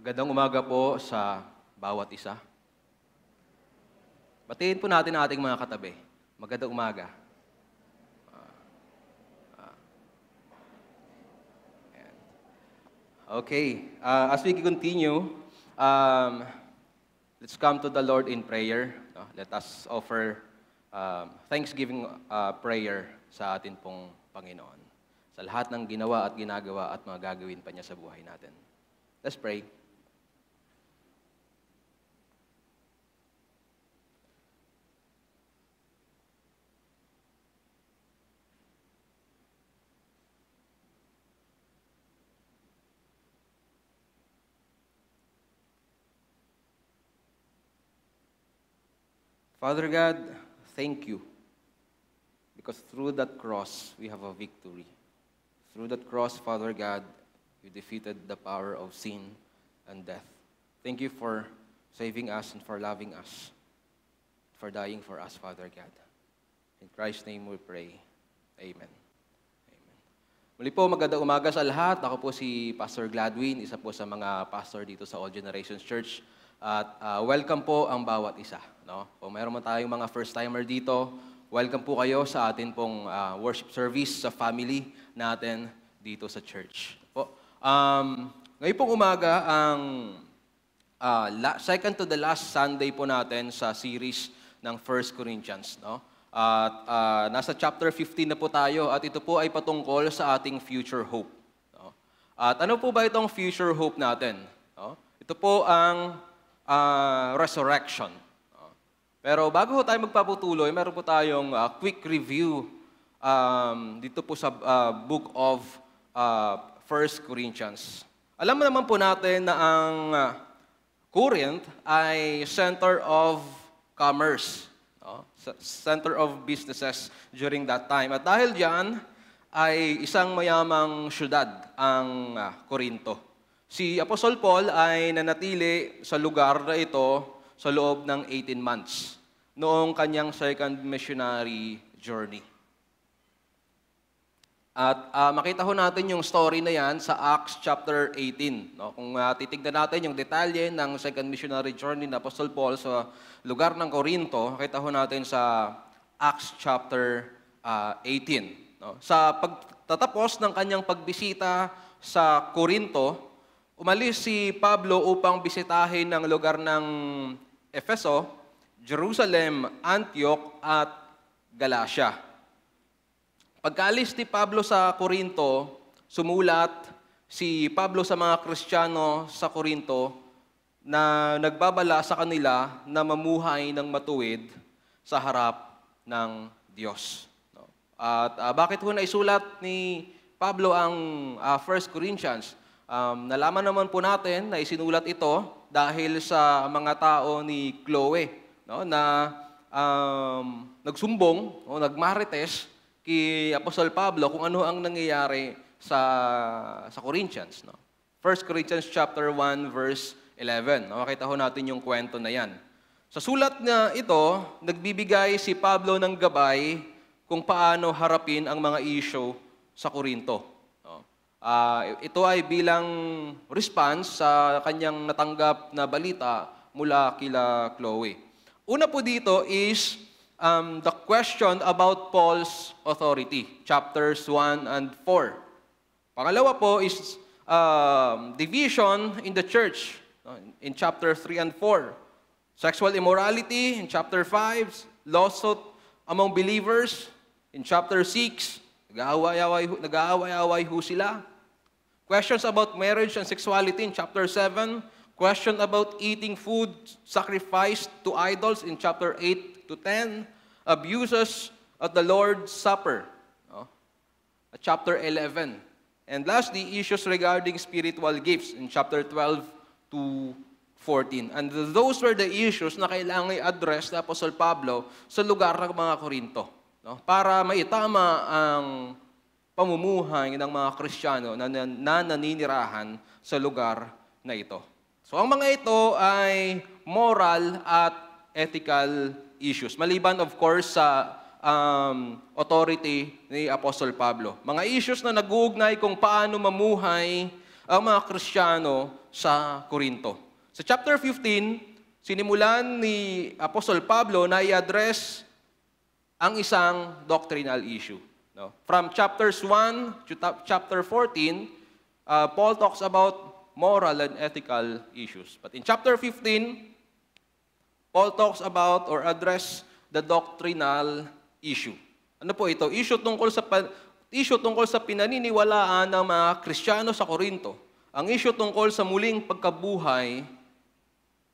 Magandang umaga po sa bawat isa. Batiin po natin ating mga katabi. Magandang umaga. Okay, as we continue, let's come to the Lord in prayer. No? Let us offer thanksgiving prayer sa atin pong Panginoon. Sa lahat ng ginawa at ginagawa at mga gagawin pa niya sa buhay natin. Let's pray. Father God, thank you. Because through that cross, we have a victory. Through that cross, Father God, you defeated the power of sin and death. Thank you for saving us and for loving us, for dying for us, Father God. In Christ's name we pray. Amen. Amen. Muli po, magandang umaga sa lahat. Ako po si Pastor Gladwin, isa po sa mga pastor dito sa All Generations Church. At welcome po ang bawat isa. No? Kung mayroon mo tayong mga first-timer dito, welcome po kayo sa atin pong worship service sa family natin dito sa church. Po. Ngayon pong umaga, ang second to the last Sunday po natin sa series ng 1 Corinthians. No? At nasa chapter 15 na po tayo at ito po ay patungkol sa ating future hope. No? At ano po ba itong future hope natin? No? Ito po ang resurrection. Pero bago tayo magpaputuloy, meron po tayong quick review dito po sa book of 1 Corinthians. Alam mo naman po natin na ang Corinth ay center of commerce, no? Center of businesses during that time. At dahil diyan ay isang mayamang syudad ang Corinto. Si Apostle Paul ay nanatili sa lugar na ito sa loob ng 18 months noong kanyang second missionary journey. At makita ho natin yung story na yan sa Acts chapter 18. No? Kung titignan natin yung detalye ng second missionary journey ng Apostle Paul sa lugar ng Corinto, makita ho natin sa Acts chapter 18. No? Sa pagtatapos ng kanyang pagbisita sa Corinto, umalis si Pablo upang bisitahin ang lugar ng Efeso, Jerusalem, Antioch at Galatia. Pagkaalis ni Pablo sa Corinto, sumulat si Pablo sa mga Kristiyano sa Corinto na nagbabala sa kanila na mamuhay ng matuwid sa harap ng Diyos. At bakit ho naisulat ni Pablo ang 1 Corinthians? Nalaman naman po natin na isinulat ito dahil sa mga tao ni Chloe, no, na nagsumbong o nagmarites kay Apostol Pablo kung ano ang nangyayari sa Corinthians. No? 1 Corinthians chapter 1 verse 11. No? Makita ho natin yung kwento na yan. Sa sulat na ito, nagbibigay si Pablo ng gabay kung paano harapin ang mga issue sa Corinto. Ito ay bilang response sa kanyang natanggap na balita mula kila Chloe. Una po dito is the question about Paul's authority, chapters 1 and 4. Pangalawa po is division in the church, in chapter 3 and 4. Sexual immorality in chapter 5, lawsuit among believers in chapter 6, nag-aaway-away ho sila. Questions about marriage and sexuality in chapter 7. Question about eating food sacrificed to idols in chapter 8 to 10. Abuses at the Lord's Supper, at chapter 11. And lastly, issues regarding spiritual gifts in chapter 12 to 14. And those were the issues na kailangan i-address ni Apostle Pablo sa lugar ng mga Korinto, no? Para maitama ang pamumuhay ng mga Kristiyano na naninirahan sa lugar na ito. So ang mga ito ay moral at ethical issues. Maliban of course sa authority ni Apostle Pablo. Mga issues na nag-uugnay kung paano mamuhay ang mga Kristiyano sa Korinto. Sa chapter 15, sinimulan ni Apostol Pablo na i-address ang isang doctrinal issue. No? From chapters 1 to chapter 14, Paul talks about moral and ethical issues. But in chapter 15, Paul talks about or address the doctrinal issue. Ano po ito? Issue tungkol sa pinaniniwalaan ng mga Kristiyano sa Korinto. Ang issue tungkol sa muling pagkabuhay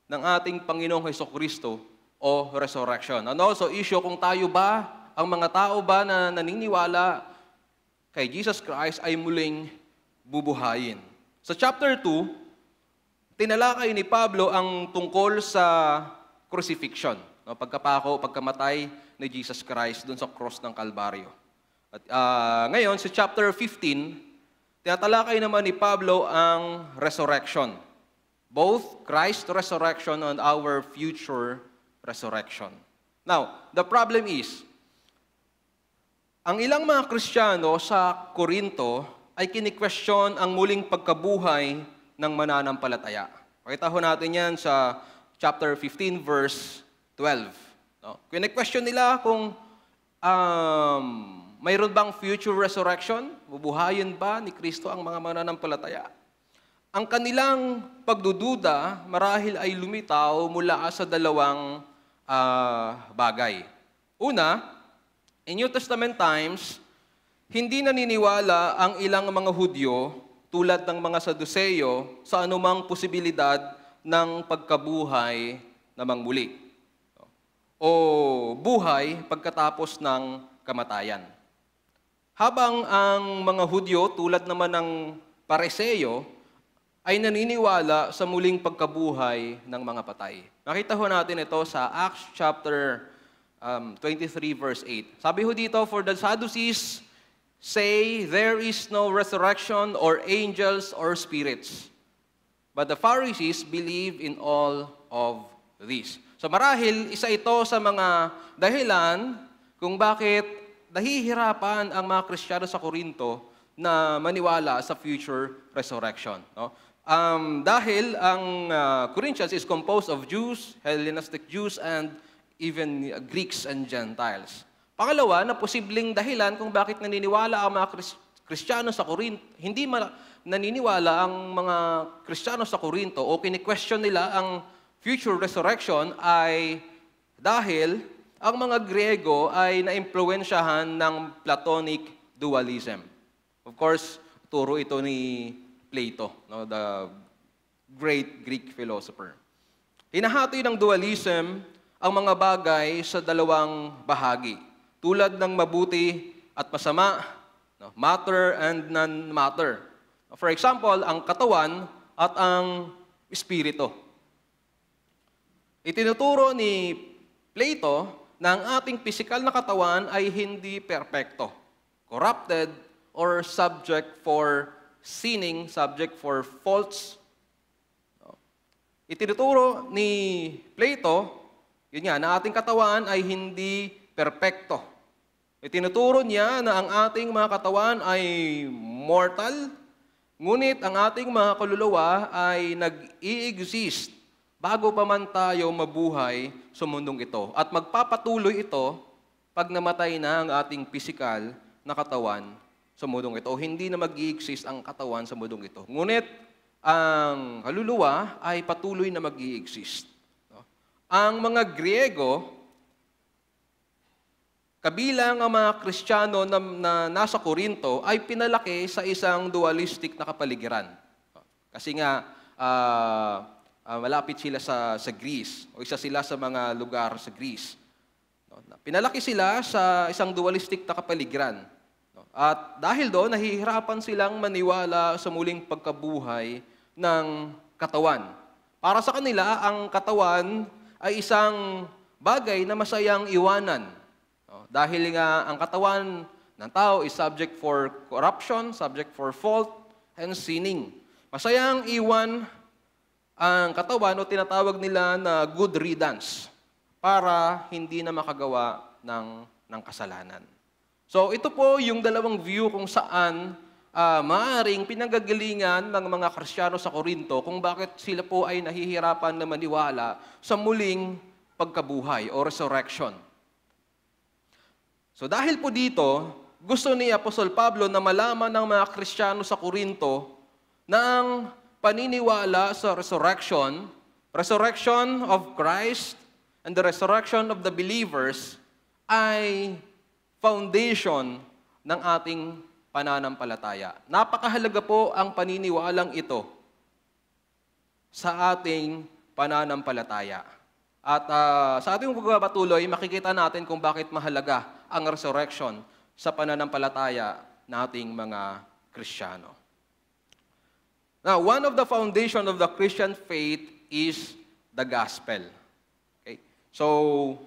ng ating Panginoong Hesukristo o resurrection. And also issue kung tayo ba, ang mga tao ba na naniniwala kay Jesus Christ ay muling bubuhayin. Sa chapter 2, tinalakay ni Pablo ang tungkol sa crucifixion, no? Pagkamatay ni Jesus Christ dun sa cross ng Kalbaryo. At ngayon, sa chapter 15, tinatalakay naman ni Pablo ang resurrection. Both Christ's resurrection and our future resurrection. Now, the problem is, ang ilang mga Kristiyano sa Korinto ay kini-question ang muling pagkabuhay ng mananampalataya. Pakita ho natin yan sa chapter 15, verse 12. No? Kini-question nila kung mayroon bang future resurrection? Bubuhayin ba ni Kristo ang mga mananampalataya? Ang kanilang pagdududa marahil ay lumitaw mula sa dalawang bagay. Una, in New Testament times, hindi naniniwala ang ilang mga Hudyo tulad ng mga Saduseyo sa anumang posibilidad ng pagkabuhay namang muli o buhay pagkatapos ng kamatayan. Habang ang mga Hudyo tulad naman ng Pareseyo ay naniniwala sa muling pagkabuhay ng mga patay. Nakita ho natin ito sa Acts chapter 23 verse 8. Sabi ho dito, for the Sadducees say there is no resurrection or angels or spirits. But the Pharisees believe in all of these. So marahil, isa ito sa mga dahilan kung bakit nahihirapan ang mga Kristiyano sa Korinto na maniwala sa future resurrection. No? Dahil ang Corinthians is composed of Jews, Hellenistic Jews, and even Greeks and Gentiles. Pangalawa, na posibleng dahilan kung bakit naniniwala ang mga Kristiyano sa Korinto, hindi naniniwala ang mga Kristiyano sa Korinto o kini-question nila ang future resurrection ay dahil ang mga Griego ay naimpluwensyahan ng Platonic dualism. Of course, turo ito ni Plato, no, the great Greek philosopher. Hinahati ng dualism ang mga bagay sa dalawang bahagi, tulad ng mabuti at masama, no, matter and non-matter. For example, ang katawan at ang espiritu. Itinuturo ni Plato na ang ating pisikal na katawan ay hindi perpekto, corrupted, or subject for sinning, subject for faults. Itinuturo ni Plato, yun nga, na ating katawan ay hindi perpekto. Itinuturo niya na ang ating mga katawan ay mortal, ngunit ang ating mga kaluluwa ay nag-i-exist bago pa man tayo mabuhay sa mundong ito. At magpapatuloy ito pag namatay na ang ating pisikal na katawan sa mundong ito. Hindi na mag-i-exist ang katawan sa mundong ito. Ngunit ang kaluluwa ay patuloy na mag-i-exist. Ang mga Griego, kabilang ang mga Kristiyano na nasa Korinto, ay pinalaki sa isang dualistic na kapaligiran. Kasi nga, malapit sila sa Greece, o isa sila sa mga lugar sa Greece. Pinalaki sila sa isang dualistic na kapaligiran. At dahil doon, nahihirapan silang maniwala sa muling pagkabuhay ng katawan. Para sa kanila, ang katawan ay isang bagay na masayang iwanan. Dahil nga ang katawan ng tao is subject for corruption, subject for fault, and sinning. Masayang iwan ang katawan o tinatawag nila na good riddance para hindi na makagawa ng kasalanan. So ito po yung dalawang view kung saan maaring pinanggagalingan ng mga Kristiyano sa Korinto kung bakit sila po ay nahihirapan na maniwala sa muling pagkabuhay o resurrection. So dahil po dito, gusto ni Apostol Pablo na malaman ng mga Kristiyano sa Korinto na ang paniniwala sa resurrection of Christ, and the resurrection of the believers ay foundation ng ating pananampalataya. Napakahalaga po ang paniniwalang ito sa ating pananampalataya. At sa ating pagbabatuloy, makikita natin kung bakit mahalaga ang resurrection sa pananampalataya nating mga Kristiyano. Now, one of the foundation of the Christian faith is the gospel. Okay? So,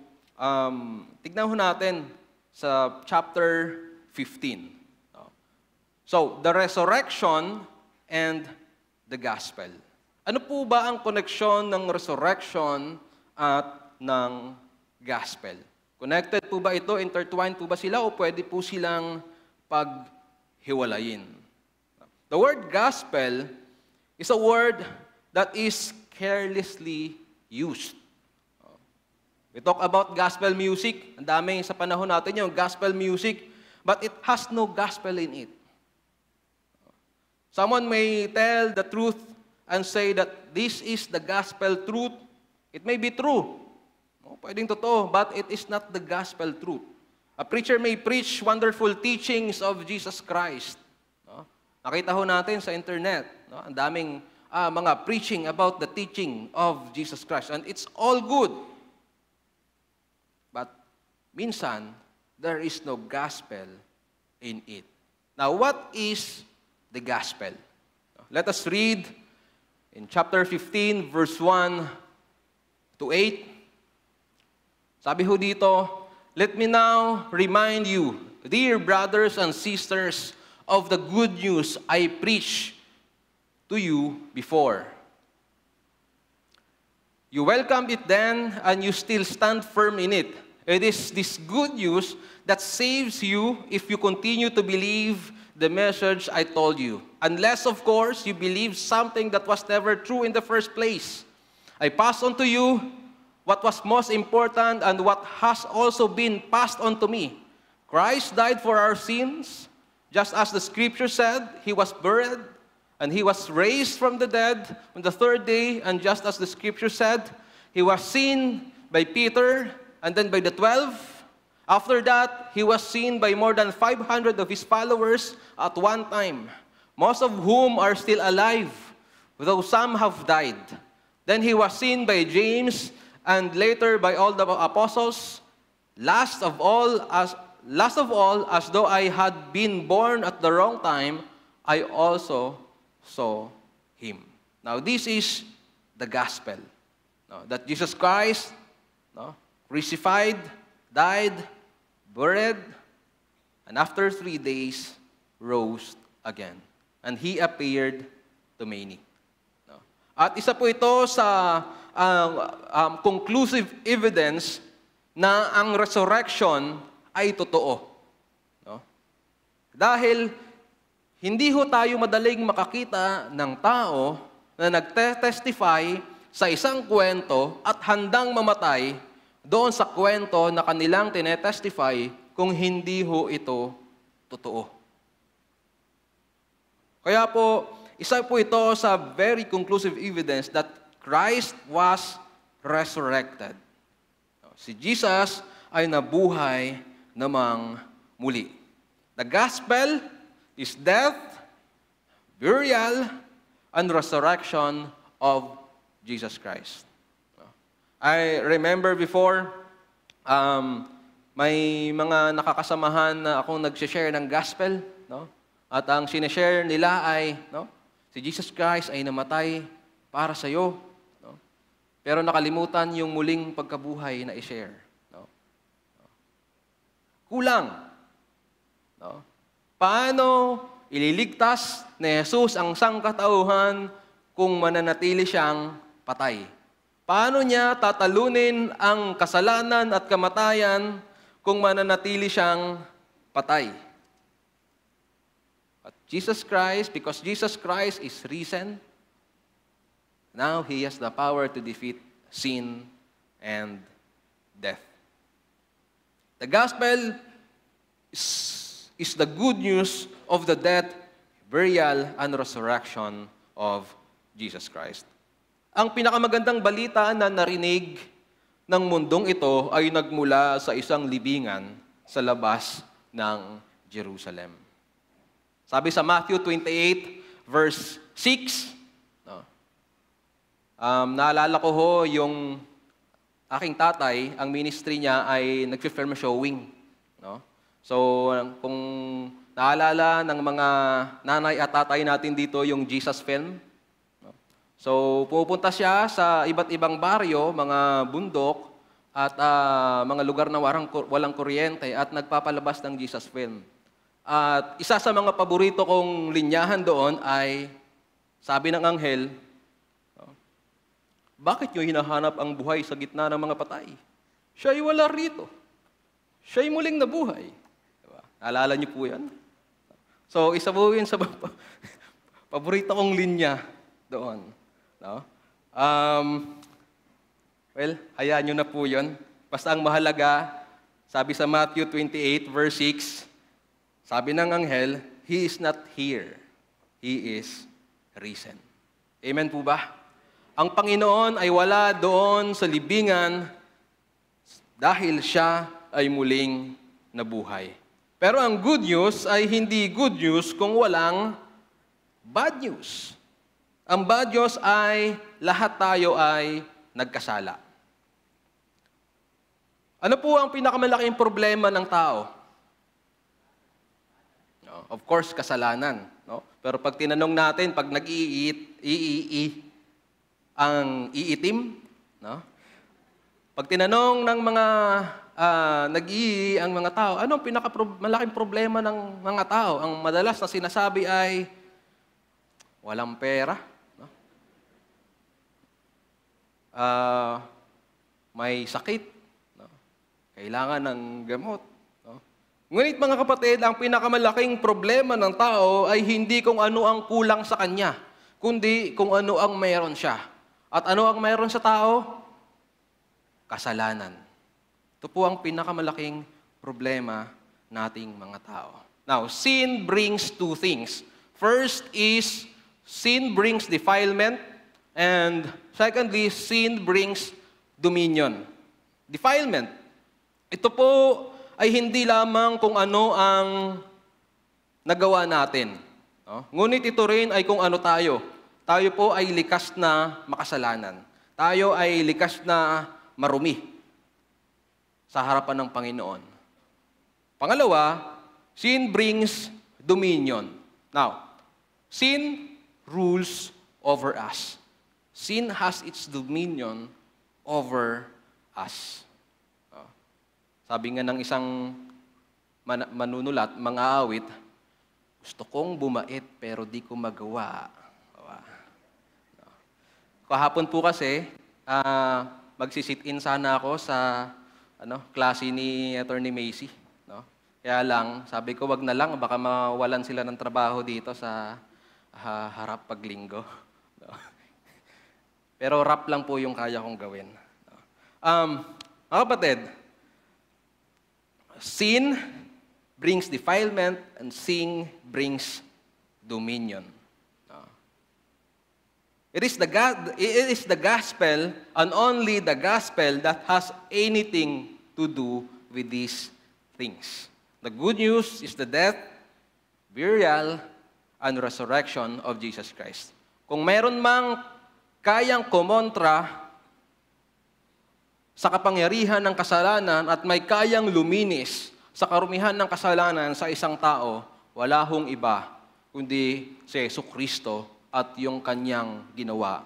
tignan ho natin sa chapter 15. So, the resurrection and the gospel. Ano po ba ang koneksyon ng resurrection at ng gospel? Connected po ba ito? Intertwined po ba sila? O pwede po silang paghiwalayin? The word gospel is a word that is carelessly used. We talk about gospel music. Ang dami sa panahon natin yung gospel music, but it has no gospel in it. Someone may tell the truth and say that this is the gospel truth. It may be true. Pwedeng totoo, but it is not the gospel truth. A preacher may preach wonderful teachings of Jesus Christ. Nakita ho natin sa internet, ang daming mga preaching about the teaching of Jesus Christ. And it's all good. But minsan, there is no gospel in it. Now, what is the gospel? Let us read in chapter 15, verse 1 to 8. Sabi ho dito, "Let me now remind you, dear brothers and sisters, of the good news I preached to you before. You welcomed it then, and you still stand firm in it. It is this good news that saves you if you continue to believe the message I told you. Unless, of course, you believe something that was never true in the first place. I passed on to you what was most important and what has also been passed on to me. Christ died for our sins, just as the Scripture said. He was buried, and He was raised from the dead on the third day, and just as the Scripture said, He was seen by Peter, and then by the 12. After that, He was seen by more than 500 of His followers at one time, most of whom are still alive, though some have died. Then He was seen by James, and later by all the apostles. Last of all, as though I had been born at the wrong time, I also saw Him." Now, this is the gospel. That Jesus Christ, crucified, died, buried, and after 3 days, rose again. And He appeared to many. At isa po ito sa conclusive evidence na ang resurrection ay totoo. Dahil hindi ho tayo madaling makakita ng tao na nagte-testify sa isang kwento at handang mamatay doon sa kwento na kanilang tinetestify kung hindi ho ito totoo. Kaya po, isa po ito sa very conclusive evidence that Christ was resurrected. Si Jesus ay nabuhay namang muli. The gospel is death, burial, and resurrection of Jesus Christ. I remember before, may mga nakakasamahan na akong nag-share ng gospel, at ang sineshare nila ay, si Jesus Christ ay namatay para sa iyo, pero nakalimutan yung muling pagkabuhay na i-share. Kulang. Paano ililigtas ni Jesus ang sangkatauhan kung mananatili siyang patay? Paano niya tatalunin ang kasalanan at kamatayan kung mananatili siyang patay? At Because Jesus Christ is risen, now He has the power to defeat sin and death. The gospel is the good news of the death, burial, and resurrection of Jesus Christ. Ang pinakamagandang balita na narinig ng mundong ito ay nagmula sa isang libingan sa labas ng Jerusalem. Sabi sa Matthew 28, verse 6, naalala ko ho yung aking tatay, ang ministry niya ay nag-film showing. No? So, kung naalala ng mga nanay at tatay natin dito yung Jesus film, so, pupunta siya sa iba't ibang baryo, mga bundok, at mga lugar na walang kuryente at nagpapalabas ng Jesus film. At isa sa mga paborito kong linyahan doon ay, sabi ng anghel, bakit nyo hinahanap ang buhay sa gitna ng mga patay? Siya'y wala rito. Siya'y muling nabuhay. Diba? Naalala niyo po yan? So, isa po yun sa paborito kong linya doon. No? Well, hayaan nyo na po yun. Basta ang mahalaga, sabi sa Matthew 28, verse 6, sabi ng anghel, He is not here. He is risen. Amen po ba? Ang Panginoon ay wala doon sa libingan dahil Siya ay muling nabuhay. Pero ang good news ay hindi good news kung walang bad news. Ang bad news ay lahat tayo ay nagkasala. Ano po ang pinakamalaking problema ng tao? No, of course, kasalanan. No? Pero pag tinanong natin, pag ang iitim, no? Pag tinanong ng mga ang mga tao, ano ang pinakamalaking problema ng mga tao? Ang madalas na sinasabi ay walang pera, no? May sakit, no? Kailangan ng gamot. No? Ngunit mga kapatid, ang pinakamalaking problema ng tao ay hindi kung ano ang kulang sa kanya, kundi kung ano ang mayroon siya. At ano ang mayroon sa tao? Kasalanan. Ito po ang pinakamalaking problema nating mga tao. Now, sin brings two things. First is, sin brings defilement, and secondly, sin brings dominion. Defilement. Ito po ay hindi lamang kung ano ang nagawa natin. No? Ngunit ito rin ay kung ano tayo. Tayo po ay likas na makasalanan. Tayo ay likas na marumi sa harapan ng Panginoon. Pangalawa, sin brings dominion. Now, sin rules over us. Sin has its dominion over us. Sabi nga ng isang manunulat, mang-aawit, gusto kong bumait pero di ko magawa. Kahapon po kasi, magsisit-in sana ako sa klase ni Attorney Macy. No? Kaya lang, sabi ko, wag na lang, baka mawalan sila ng trabaho dito sa harap paglinggo. No? Pero rap lang po yung kaya kong gawin. No? Mga kapatid, sin brings defilement and sin brings dominion. It is the gospel, and only the gospel, that has anything to do with these things. The good news is the death, burial, and resurrection of Jesus Christ. Kung mayroon mang kayang kumontra sa kapangyarihan ng kasalanan at may kayang luminis sa karumihan ng kasalanan sa isang tao, wala hong iba kundi si Jesucristo at yung kanyang ginawa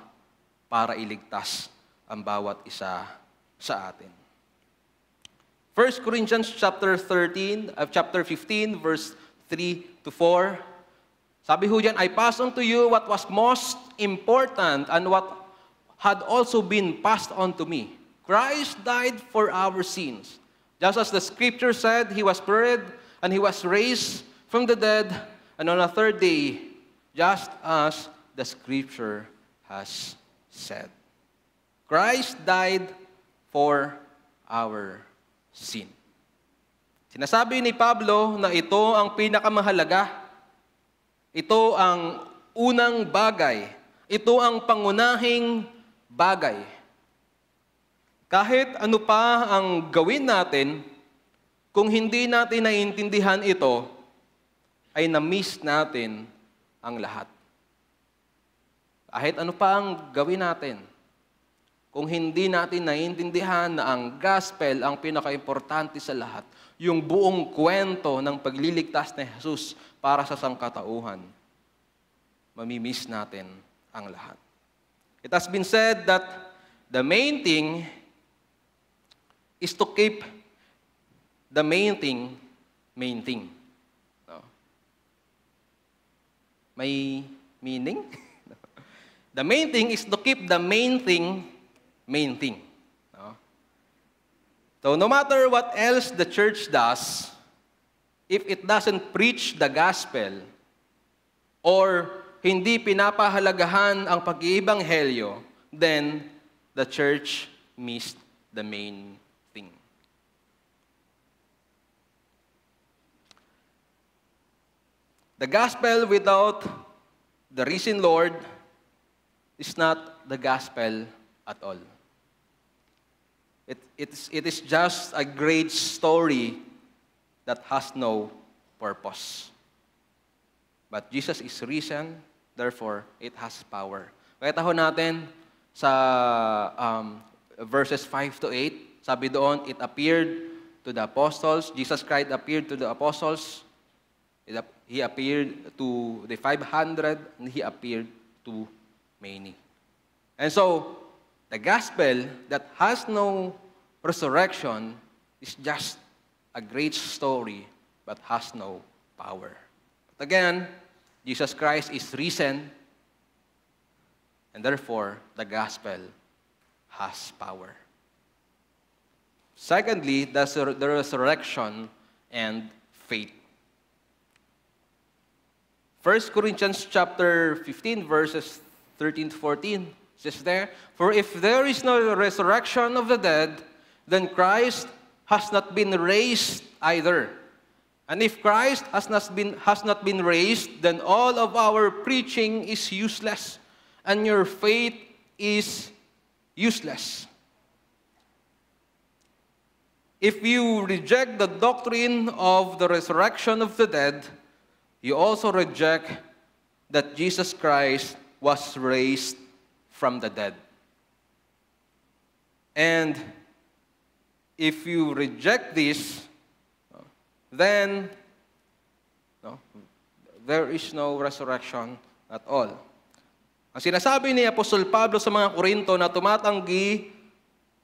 para iligtas ang bawat isa sa atin. 1 Corinthians chapter 15, verse 3 to 4. Sabi ho dyan, I pass on to you what was most important and what had also been passed on to me. Christ died for our sins. Just as the scripture said, He was buried and He was raised from the dead, and on the third day, just as the Scripture has said. Christ died for our sin. Sinasabi ni Pablo na ito ang pinakamahalaga. Ito ang unang bagay. Ito ang pangunahing bagay. Kahit ano pa ang gawin natin, kung hindi natin naiintindihan ito, ay na-miss natin ang lahat. Kahit ano pa ang gawin natin, kung hindi natin naiintindihan na ang gospel ang pinaka-importante sa lahat, yung buong kwento ng pagliligtas ni Jesus para sa sangkatauhan, mamimiss natin ang lahat. It has been said that the main thing is to keep the main thing. No? May meaning? The main thing is to keep the main thing. No? So no matter what else the church does, if it doesn't preach the gospel or hindi pinapahalagahan ang pag-iibanghelyo, then the church missed the main thing. The gospel without the risen Lord is not the gospel at all. It is just a great story that has no purpose. But Jesus is risen, therefore it has power. Kaya ho natin sa verses 5 to 8, sabi doon, it appeared to the apostles. Jesus Christ appeared to the apostles. He appeared to the 500, and He appeared to many. And so, the gospel that has no resurrection is just a great story but has no power. But again, Jesus Christ is risen, and therefore, the gospel has power. Secondly, the resurrection and faith. 1 Corinthians chapter 15, verses 13 to 14 says there, "For if there is no resurrection of the dead, then Christ has not been raised either. And if Christ has not been raised, then all of our preaching is useless, and your faith is useless. If you reject the doctrine of the resurrection of the dead, you also reject that Jesus Christ was raised from the dead. And if you reject this, then there is no resurrection at all." Ang sinasabi ni Apostol Pablo sa mga Korinto na tumatanggi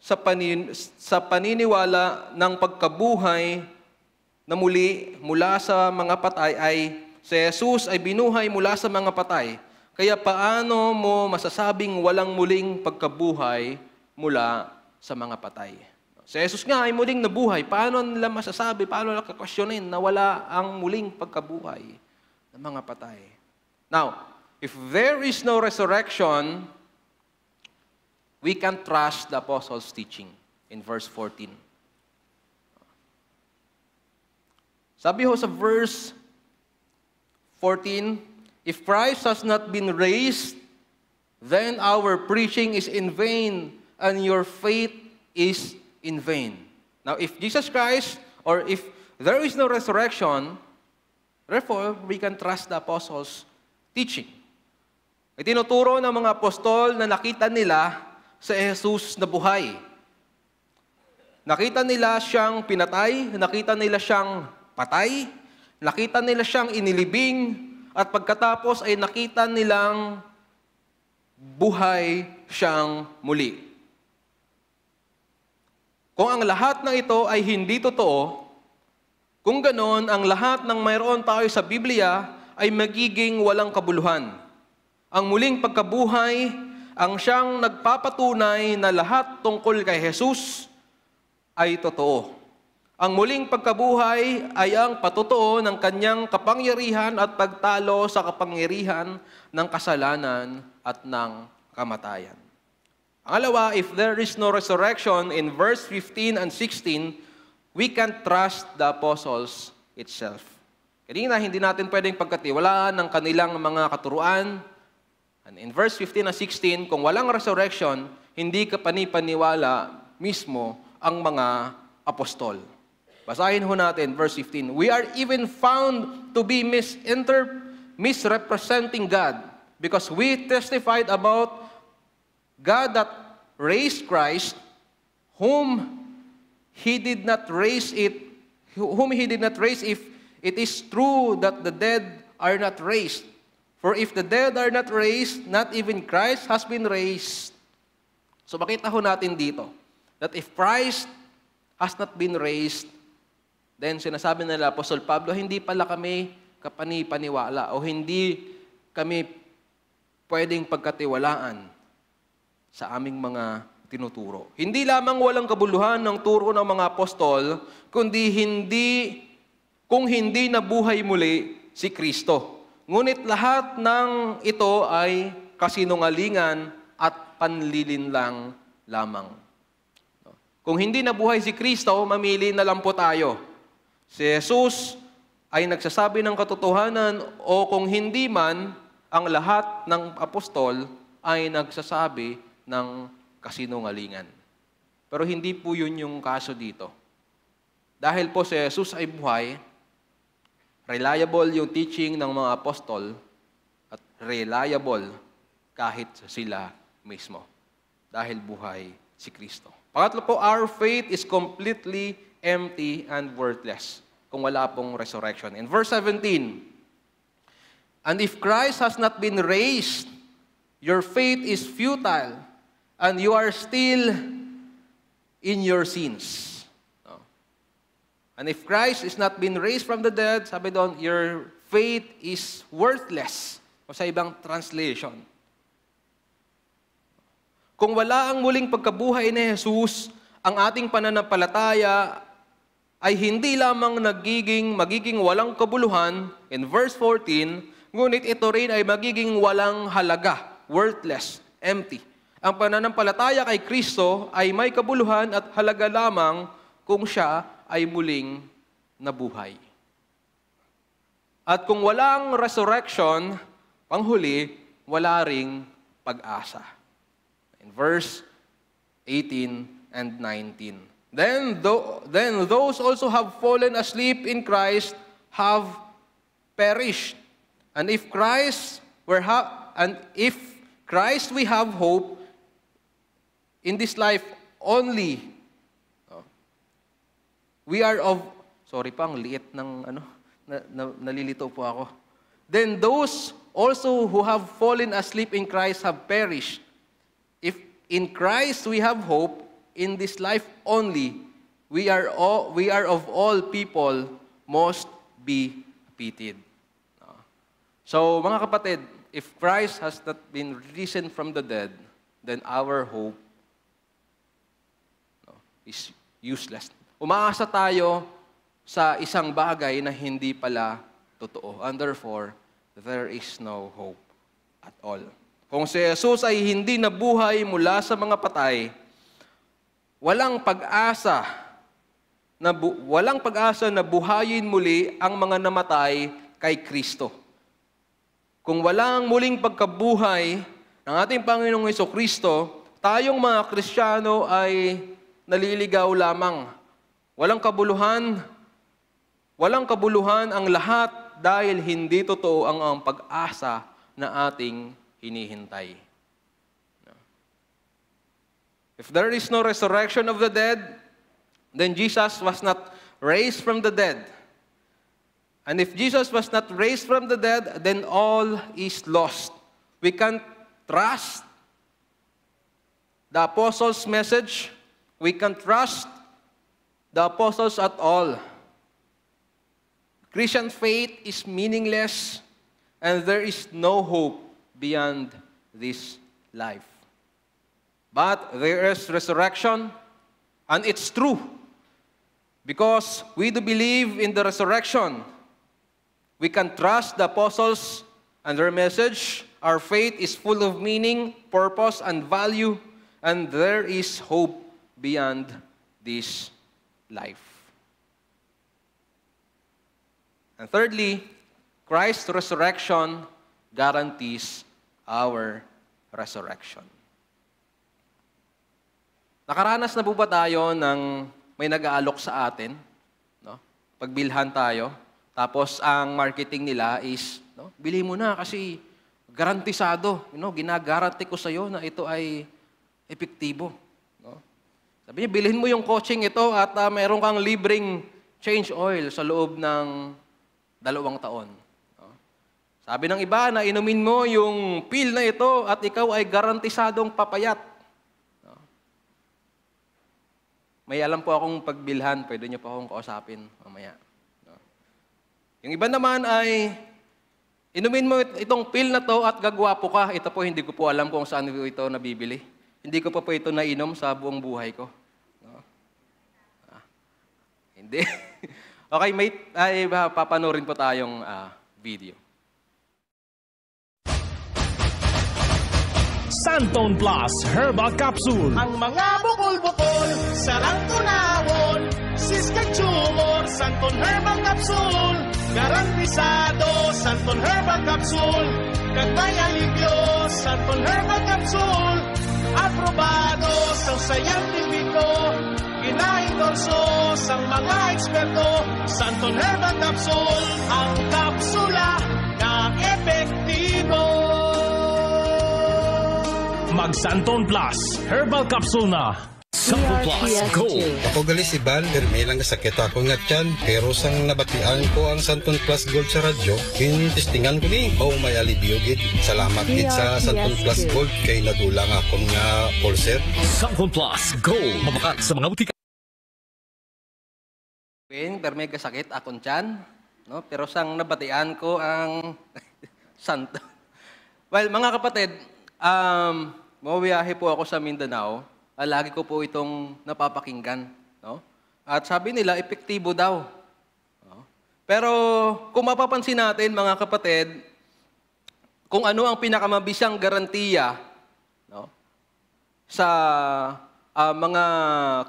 sa paniniwala ng pagkabuhay na muli mula sa mga patay ay si Jesus ay binuhay mula sa mga patay. Kaya paano mo masasabing walang muling pagkabuhay mula sa mga patay? Si Jesus nga ay muling nabuhay. Paano nila masasabi, paano nila kakwestiyonin na wala ang muling pagkabuhay ng mga patay? Now, if there is no resurrection, we can trust the apostles' teaching in verse 14. Sabi ho sa verse 14, "If Christ has not been raised, then our preaching is in vain, and your faith is in vain." Now, if Jesus Christ, or if there is no resurrection, therefore, we can trust the apostles' teaching. Itinuturo ng mga apostol na nakita nila sa Jesus na buhay. Nakita nila siyang pinatay, nakita nila siyang patay, nakita nila siyang inilibing, at pagkatapos ay nakita nilang buhay siyang muli. Kung ang lahat ng ito ay hindi totoo, kung ganon, ang lahat ng mayroon tayo sa Biblia ay magiging walang kabuluhan. Ang muling pagkabuhay, ang siyang nagpapatunay na lahat tungkol kay Jesus ay totoo. Ang muling pagkabuhay ay ang patutuo ng kanyang kapangyarihan at pagtalo sa kapangyarihan ng kasalanan at ng kamatayan. Pangalawa, if there is no resurrection, in verse 15 and 16, we can trust the apostles itself. Kanina, hindi natin pwedeng pagkatiwalaan ng kanilang mga katuruan. And in verse 15 and 16, kung walang resurrection, hindi ka panipaniwala mismo ang mga apostol. Basahin ho natin, verse 15. We are even found to be misrepresenting God because we testified about God that raised Christ, whom He did not raise if it is true that the dead are not raised. For if the dead are not raised, not even Christ has been raised. So makita ho natin dito that if Christ has not been raised, then sinasabi nila Apostol Pablo, hindi pala kami kapani-paniwala o hindi kami pwedeng pagkatiwalaan sa aming mga tinuturo. Hindi lamang walang kabuluhan ng turo ng mga apostol, kundi kung hindi nabuhay muli si Kristo. Ngunit lahat ng ito ay kasinungalingan at panlilinlang lamang. Kung hindi nabuhay si Kristo, mamili na lang po tayo. Si Jesus ay nagsasabi ng katotohanan o kung hindi man, ang lahat ng apostol ay nagsasabi ng kasinungalingan. Pero hindi po yun yung kaso dito. Dahil po si Jesus ay buhay, reliable yung teaching ng mga apostol at reliable kahit sila mismo. Dahil buhay si Kristo. Pangatlo po, our faith is completely empty and worthless kung wala pong resurrection. In verse 17, and if Christ has not been raised, your faith is futile, and you are still in your sins. And if Christ is not been raised from the dead, sabi doon, your faith is worthless. O sa ibang translation. Kung wala ang muling pagkabuhay ni Jesus, ang ating pananampalataya ay hindi lamang magiging walang kabuluhan, in verse 14, ngunit ito rin ay magiging walang halaga, worthless, empty. Ang pananampalataya kay Kristo ay may kabuluhan at halaga lamang kung siya ay muling nabuhay. At kung walang resurrection, panghuli, wala ring pag-asa. In verse 18 and 19. Then those also have fallen asleep in Christ have perished. And if Christ we have hope in this life only, we are of, sorry pa, ang liit ng, nalilito po ako. Then those also who have fallen asleep in Christ have perished. If in Christ we have hope, in this life only, we are of all people most be pitied. So, mga kapatid, if Christ has not been risen from the dead, then our hope is useless. Umaasa tayo sa isang bagay na hindi pala totoo. And therefore, there is no hope at all. Kung si Jesus ay hindi nabuhay mula sa mga patay, walang pag-asa na buhayin muli ang mga namatay kay Kristo. Kung walang muling pagkabuhay ng ating Panginoong Jesucristo, tayong mga Kristiyano ay naliligaw lamang. Walang kabuluhan ang lahat dahil hindi totoo ang pag-asa na ating hinihintay. If there is no resurrection of the dead, then Jesus was not raised from the dead. And if Jesus was not raised from the dead, then all is lost. We can't trust the apostles' message. We can't trust the apostles at all. Christian faith is meaningless, and there is no hope beyond this life. But there is resurrection, and it's true. Because we do believe in the resurrection, we can trust the apostles and their message. Our faith is full of meaning, purpose, and value, and there is hope beyond this life. And thirdly, Christ's resurrection guarantees our resurrection. Nakaranas na po ba tayo ng may nag-aalok sa atin? No? Pagbilhan tayo, tapos ang marketing nila is, no, bili mo na kasi garantisado. Ginagaranti ko sa iyo na ito ay epektibo. No? Sabi niya, bilhin mo yung coaching ito at meron kang libreng change oil sa loob ng 2 taon. No? Sabi ng iba na inumin mo yung pill na ito at ikaw ay garantisadong papayat. No? May alam po akong pagbilhan, pwede niyo po akong kausapin mamaya. No? Yung iba naman ay inumin mo itong pill na to at gagwapo ka. Ito po, hindi ko po alam kung saan ito nabibili. Hindi ko pa po ito nainom sa buong buhay ko. No? Hindi. Okay, papanorin po tayong video. Santon Plus Herbal Capsule. Ang mga bukol-bukol, sarang tunawon, siskag tumor, Santon Herbal Capsule. Garantisado, Santon Herbal Capsule. Kagmay alibyo, Santon Herbal Capsule. Aprobado sa scientifico, ginaendorso sa mga eksperto. Santon Herbal Capsule, ang kapsula na epektibo. Mag-Santon Plus Herbal Capsule na. Santon Plus Go! Ako gali si Val, may lang sakit ako nga tiyan, pero sang nabatian ko ang Santon Plus Gold sa radyo, testingan ko ni, may alibyo gid. Salamat gid sa Santon Plus Gold, kay nadulang akong nga ulcer. Santon Plus Go! Mabakat sa mga butika. Pero may kasakit akong tiyan, no? Pero sang nabatian ko ang Santo. Well, mga kapatid, mawiyahe po ako sa Mindanao. Lagi ko po itong napapakinggan. No? At sabi nila, epektibo daw. No? Pero kung mapapansin natin, mga kapatid, kung ano ang pinakamabisang garantiya, no, sa mga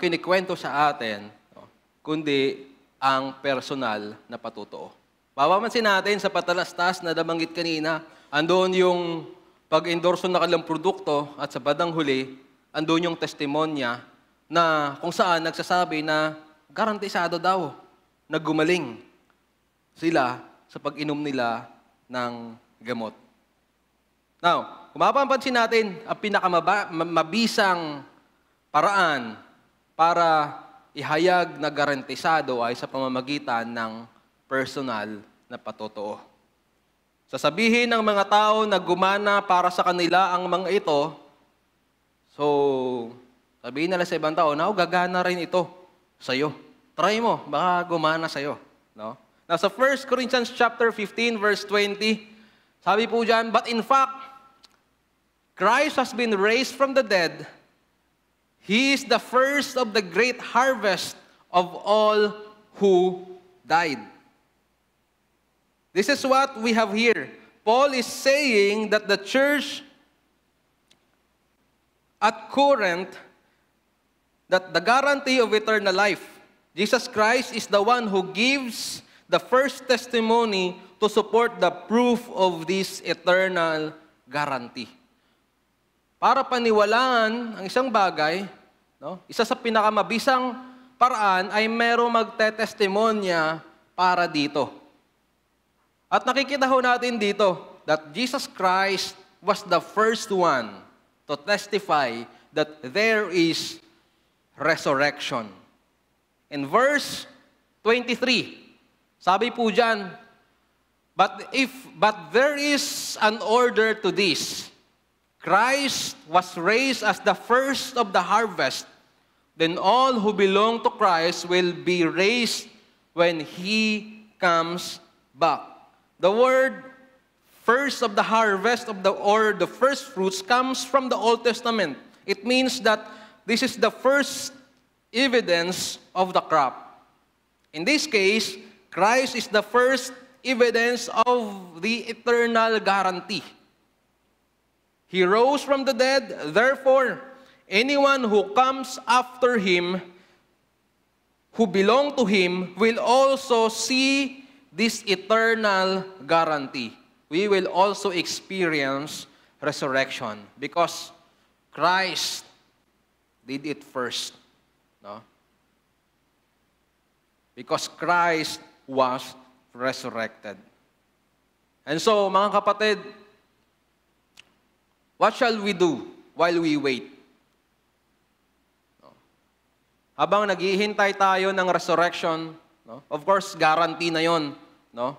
kinikwento sa atin, no, kundi ang personal na patutuo. Mapapansin natin sa patalastas na nabanggit kanina, andun yung pag-endorso na kanilang produkto at sa bandang huli, andun yung testimonya na kung saan nagsasabi na garantisado daw na gumaling sila sa pag-inom nila ng gamot. Now, kung mapapansin natin, ang pinakamabisang paraan para ihayag na garantisado ay sa pamamagitan ng personal na patutuo. Sasabihin ng mga tao na gumana para sa kanila ang mga ito, so, sabihin nila sa ibang tao, gagana rin ito sa'yo. Try mo, baka gumana sa'yo. No? Now, sa 1 Corinthians chapter 15, verse 20, sabi po dyan, but in fact, Christ has been raised from the dead. He is the first of the great harvest of all who died. This is what we have here. Paul is saying that the church at Corinth, that the guarantee of eternal life, Jesus Christ is the one who gives the first testimony to support the proof of this eternal guarantee. Para paniwalaan ang isang bagay, no, isa sa pinakamabisang paraan ay merong magtetestimonya para dito. At nakikita ho natin dito that Jesus Christ was the first one to testify that there is resurrection. In verse 23, sabi po dyan, but there is an order to this. Christ was raised as the first of the harvest. Then all who belong to Christ will be raised when He comes back. The word first of the harvest or the first fruits comes from the Old Testament. It means that this is the first evidence of the crop. In this case, Christ is the first evidence of the eternal guarantee. He rose from the dead, therefore, anyone who comes after Him, who belong to Him, will also see this eternal guarantee. We will also experience resurrection because Christ did it first. No? Because Christ was resurrected. And so, mga kapatid, what shall we do while we wait? No? Habang naghihintay tayo ng resurrection, no? Of course, guarantee na yon, no?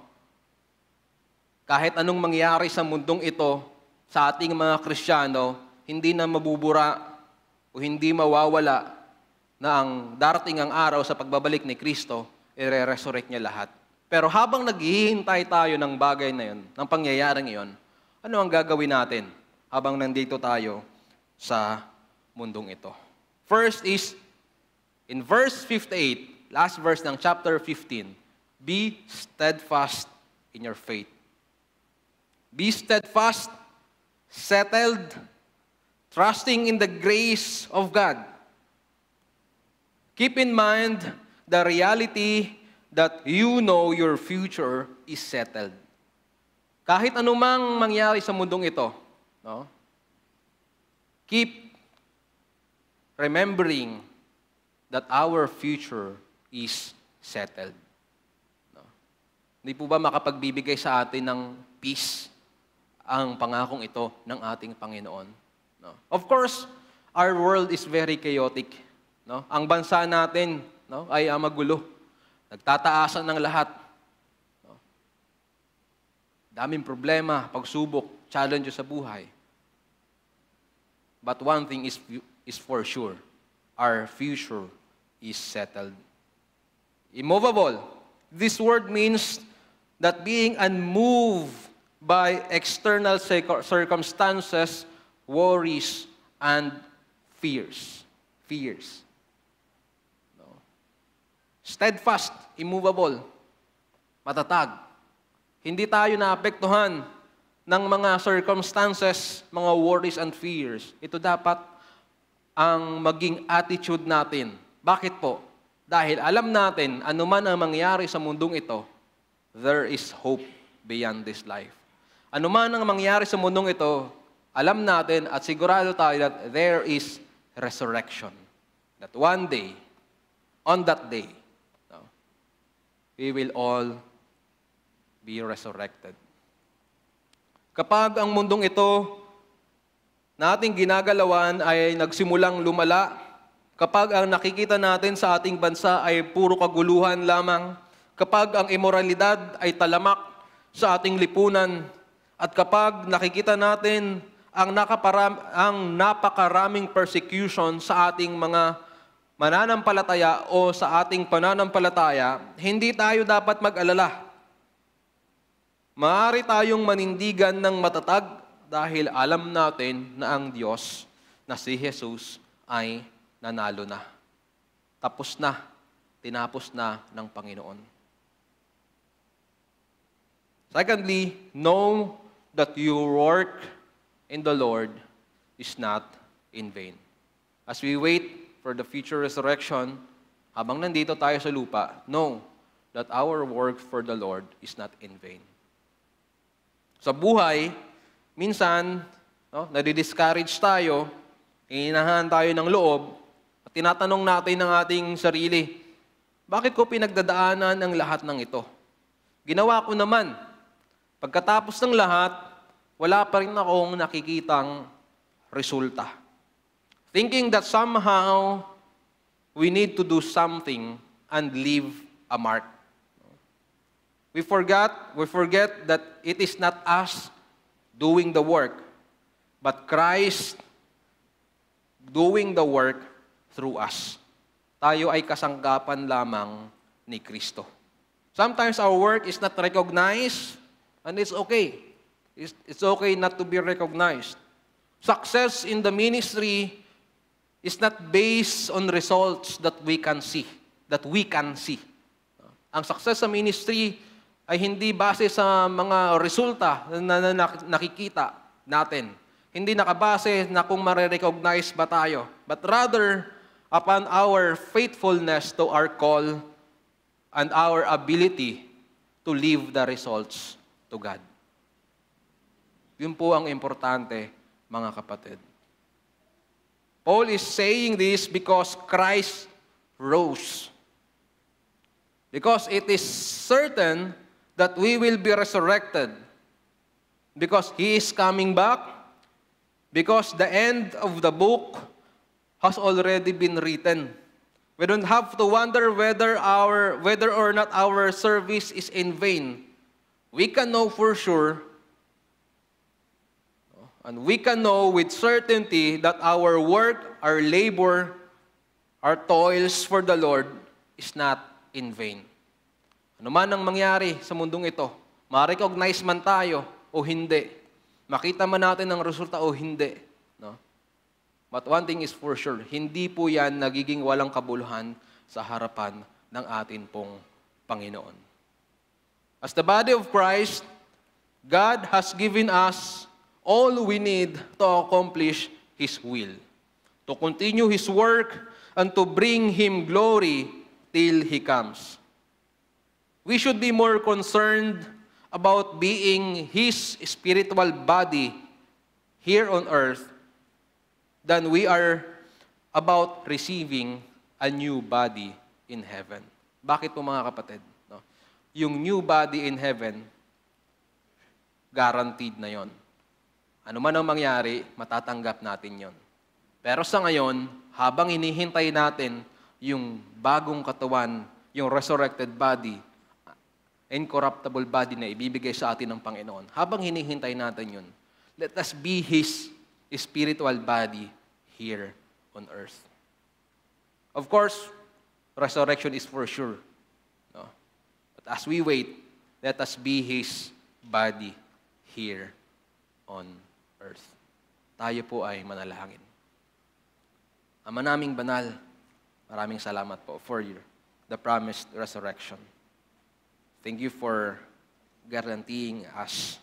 Kahit anong mangyari sa mundong ito, sa ating mga Kristiyano, hindi na mabubura o hindi mawawala na ang darating ang araw sa pagbabalik ni Kristo, i-resurrect niya lahat. Pero habang naghihintay tayo ng bagay na yun, ng pangyayaring yun, ano ang gagawin natin habang nandito tayo sa mundong ito? First is, in verse 58, last verse ng chapter 15, be steadfast in your faith. Be steadfast, settled, trusting in the grace of God. Keep in mind the reality that you know your future is settled. Kahit anumang mangyari sa mundong ito, no? Keep remembering that our future is settled. No? Hindi po ba makapagbibigay sa atin ng peace ang pangakong ito ng ating Panginoon? No? Of course, our world is very chaotic. No? Ang bansa natin, no, ay magulo. Nagtataasan ng lahat. No? Daming problema, pagsubok, challenges sa buhay. But one thing is for sure. Our future is settled. Immovable. This word means that being unmoved by external circumstances, worries, and fears. Fears. Steadfast, immovable, matatag. Hindi tayo naapektuhan ng mga circumstances, mga worries and fears. Ito dapat ang maging attitude natin. Bakit po? Dahil alam natin, anuman ang mangyari sa mundong ito, there is hope beyond this life. Anuman ang mangyari sa mundong ito, alam natin at sigurado tayo that there is resurrection. That one day, on that day, we will all be resurrected. Kapag ang mundong ito na ating ginagalawan ay nagsimulang lumala, kapag ang nakikita natin sa ating bansa ay puro kaguluhan lamang, kapag ang imoralidad ay talamak sa ating lipunan, at kapag nakikita natin ang napakaraming persecution sa ating mga mananampalataya o sa ating pananampalataya, hindi tayo dapat mag-alala. Maaari tayong manindigan ng matatag dahil alam natin na ang Diyos na si Jesus ay nanalo na. Tapos na, tinapos na ng Panginoon. Secondly, know that your work in the Lord is not in vain. As we wait for the future resurrection, habang nandito tayo sa lupa, know that our work for the Lord is not in vain. Sa buhay, minsan, no, nadi-discourage tayo, hinahan tayo ng loob, at tinatanong natin ng ating sarili, bakit ko pinagdadaanan ang lahat ng ito? Ginawa ko naman. Pagkatapos ng lahat, wala pa rin akong nakikitang resulta. Thinking that somehow we need to do something and leave a mark. We forget that it is not us doing the work, but Christ doing the work through us. Tayo ay kasangkapan lamang ni Kristo. Sometimes our work is not recognized, and it's okay. It's okay not to be recognized. Success in the ministry is not based on results that we can see. Ang success sa ministry ay hindi base sa mga resulta na nakikita natin. Hindi nakabase na kung marirecognize ba tayo, but rather upon our faithfulness to our call and our ability to live the results to God. Yun po ang importante, mga kapatid. Paul is saying this because Christ rose. Because it is certain that we will be resurrected. Because He is coming back. Because the end of the book has already been written. We don't have to wonder whether or not our service is in vain. We can know for sure, and we can know with certainty that our work, our labor, our toils for the Lord is not in vain. Ano man ang mangyari sa mundong ito, ma-recognize man tayo o hindi, makita man natin ang resulta o hindi, no? But one thing is for sure, hindi po yan nagiging walang kabuluhan sa harapan ng atin pong Panginoon. As the body of Christ, God has given us all we need to accomplish His will, to continue His work, and to bring Him glory till He comes. We should be more concerned about being His spiritual body here on earth than we are about receiving a new body in heaven. Bakit po mga kapatid? No? Yung new body in heaven, guaranteed na yon. Ano man ang mangyari, matatanggap natin yon. Pero sa ngayon, habang hinihintay natin yung bagong katawan, yung resurrected body, incorruptible body na ibibigay sa atin ng Panginoon, habang hinihintay natin yun, let us be His spiritual body here on earth. Of course, resurrection is for sure. No? But as we wait, let us be His body here on earth. Tayo po ay manalangin. Ama naming banal, maraming salamat po for the promised resurrection. Thank you for guaranteeing us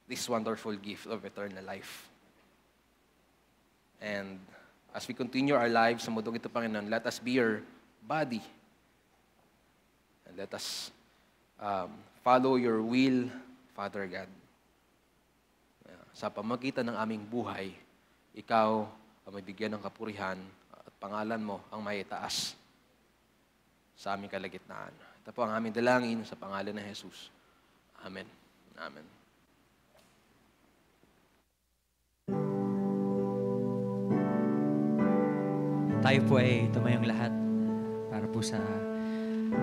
this wonderful gift of eternal life. And as we continue our lives sa mundong ito, Panginoon, let us be your body. And let us follow your will, Father God. Sa pamagitan ng aming buhay, ikaw ang mabigyan ng kapurihan at pangalan mo ang maitaas sa aming kalagitnaan. Ito po ang aming dalangin sa pangalan ng Jesus. Amen. Amen. Tayo po ay tumayong lahat para po sa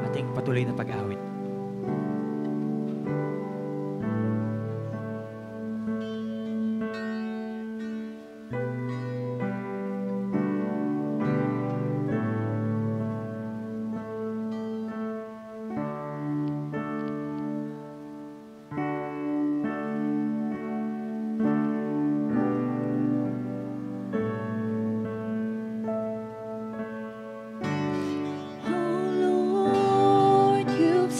ating patuloy na pag-awit. Oh Lord, you've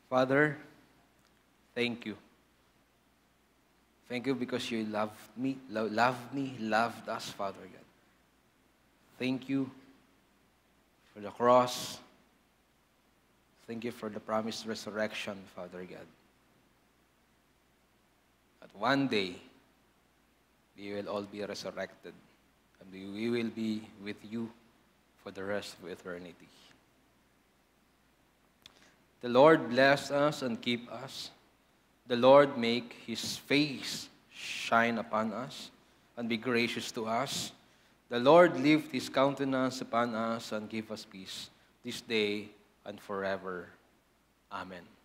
Father, thank you. Thank you because you loved us, Father God. Thank you for the cross. Thank you for the promised resurrection, Father God. That one day, we will all be resurrected, and we will be with you for the rest of eternity. The Lord bless us and keep us. The Lord make His face shine upon us and be gracious to us. The Lord lift His countenance upon us and give us peace this day and forever. Amen.